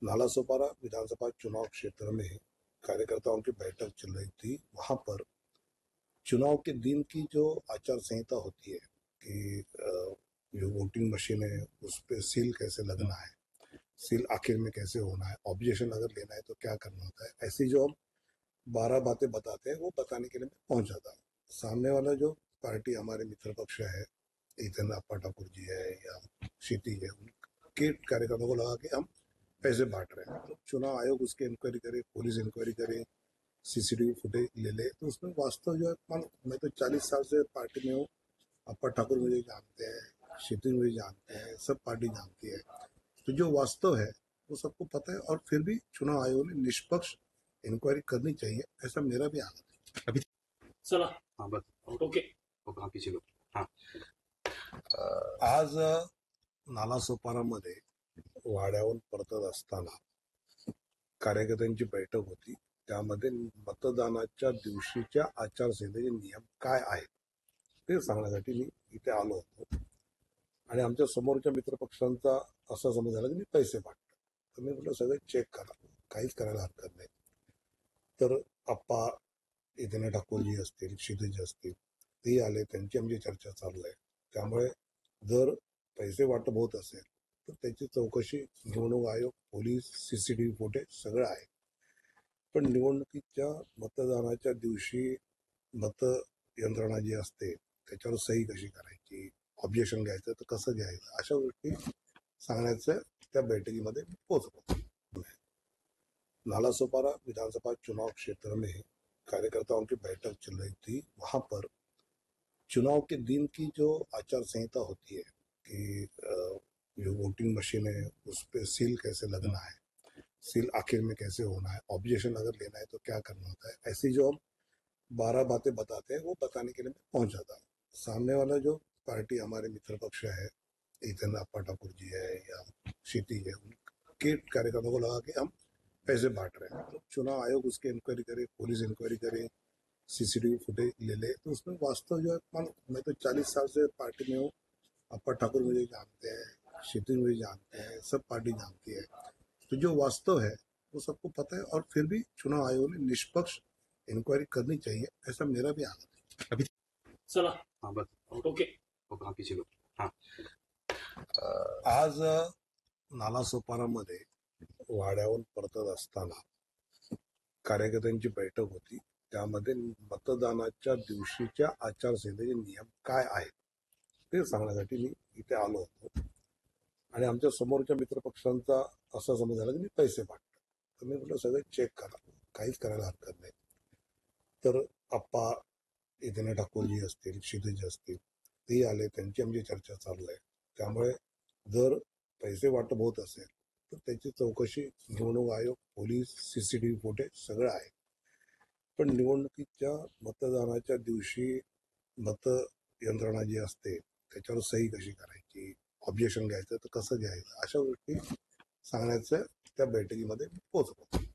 नालासोपारा विधानसभा चुनाव क्षेत्र में कार्यकर्ताओं की बैठक चल रही थी। वहां पर चुनाव के दिन की जो आचार संहिता होती है कि जो वोटिंग मशीन है उस पर सील कैसे लगना है, सील आखिर में कैसे होना है, ऑब्जेक्शन अगर लेना है तो क्या करना होता है, ऐसी जो हम 12 बातें बताते हैं वो बताने के लिए मैं पहुंच जाता हूँ। सामने वाला जो पार्टी हमारे मित्र पक्ष है, इतन अप्पा ठाकुर जी है या क्षितिज है, उनके कार्यकर्ताओं को लगा कि हम पैसे बांट रहे हैं। तो चुनाव आयोग उसकी इंक्वायरी करे, पुलिस इंक्वायरी करे, सीसीटीवी फुटेज ले ले, तो उसमें वास्तव जो है, मैं तो 40 साल से पार्टी में हूँ। अप्पा ठाकुर मुझे जानते हैं, क्षितिज मुझे जानते हैं, सब पार्टी जानती है। तो जो वास्तव है वो सबको पता है, और फिर भी चुनाव आयोग ने निष्पक्ष इंक्वायरी करनी चाहिए, ऐसा मेरा भी आनंद है। अभी चला हाँ बस ओके हाँ पीछे लो हाँ आज नालासोपारामध्ये वाड्यावरून परतत असताना कार्यकर्त्यांची बैठक होती। त्यामध्ये मतदानाच्या दिवशीच्या आचारसंहितेचे नियम काय आहेत ते सांगण्यासाठी मी इथे आलो होतो। आणि आमच्या समोरच्या मित्रपक्षांचा असा समज झाला की मी पैसे वाटतो। तर मी म्हटलं सगळं चेक करा, काहीच करायला हरकत नाही। तर अप्पा इथे ठाकूरजी असतील, क्षितिज असतील, ते आले, त्यांची आमची चर्चा चालू आहे। त्यामुळे जर पैसे वाटप होत असेल तर त्याची चौकशी निवडणूक आयोग, पोलीस, सीसीटीव्ही फुटेज सगळं आहे। पण निवडणुकीच्या मतदानाच्या दिवशी मत यंत्रणा जी असते त्याच्यावर सही कशी करायची, ऑब्जेक्शन घ्यायचं तर कसं घ्यायचं, अशा गोष्टी सांगण्याचं त्या बैठकीमध्ये पोहोचलो। नालासोपारा विधानसभा चुनाव क्षेत्र में कार्यकर्ताओं की बैठक चल रही थी। वहां पर चुनाव के दिन की जो आचार संहिता होती है कि जो वोटिंग मशीन है उस पर सील कैसे लगना है, सील आखिर में कैसे होना है, ऑब्जेक्शन अगर लेना है तो क्या करना होता है, ऐसी जो हम 12 बातें बताते हैं वो बताने के लिए मैं पहुंच जाता हूँ। सामने वाला जो पार्टी हमारे मित्र पक्ष है, इतन अप्पा ठाकुर जी है या क्षितिज है, उनके कार्यकर्ताओं को लगा कि हम पैसे बांट रहे हैं। तो चुनाव आयोग उसकी इंक्वायरी करे, पुलिस इंक्वायरी करे, सीसीटीवी फुटेज ले ले, तो उसमें वास्तव जो है, मैं तो 40 साल से पार्टी में हूँ। अप्पा ठाकुर मुझे जानते हैं, क्षितिज मुझे जानते हैं, सब पार्टी जानती है। तो जो वास्तव है वो सबको पता है, और फिर भी चुनाव आयोग ने निष्पक्ष इंक्वायरी करनी चाहिए, ऐसा मेरा भी आनंद है। अभी चला हाँ बस ओके हाँ पीछे लो हाँ आज नालासोपारामध्ये वाड्यावरून परतत असताना कार्यकर्त्यांची बैठक होती। त्यामध्ये मतदानाच्या दिवशीच्या आचारसंहितेचे नियम काय आहेत ते सांगण्यासाठी मी इथे आलो होतो। आणि आमच्या समोरच्या मित्रपक्षांचा असा समज झाला की मी पैसे वाटतो। तर मी म्हटलं सगळं चेक करा, काहीच करायला हरकत नाही। तर अप्पा इथे ठाकूरजी असतील, क्षितिज असतील, ते आले, त्यांची आमची चर्चा चालू आहे। त्यामुळे जर पैसे वाटप होत असेल तर त्याची चौकशी निवडणूक आयोग, पोलीस, सीसीटीव्ही फुटेज सगळं आहे। पण निवडणुकीच्या मतदानाच्या दिवशी मत यंत्रणा जी असते त्याच्यावर सही कशी करायची, ऑब्जेक्शन घ्यायचं तर कसं घ्यायचं, अशा गोष्टी सांगण्याचं त्या बैठकीमध्ये पोहोचलो।